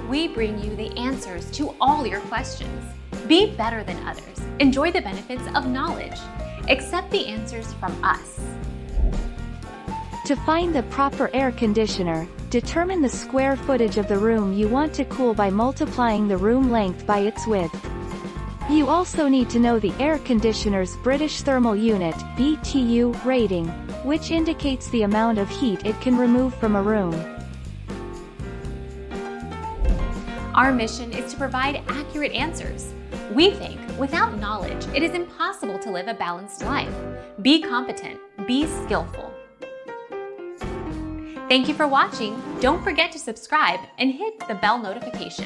We bring you the answers to all your questions. Be better than others. Enjoy the benefits of knowledge. Accept the answers from us. To find the proper air conditioner, determine the square footage of the room you want to cool by multiplying the room length by its width. You also need to know the air conditioner's British Thermal Unit (BTU) rating, which indicates the amount of heat it can remove from a room. Our mission is to provide accurate answers. We think without knowledge, it is impossible to live a balanced life. Be competent, be skillful. Thank you for watching. Don't forget to subscribe and hit the bell notification.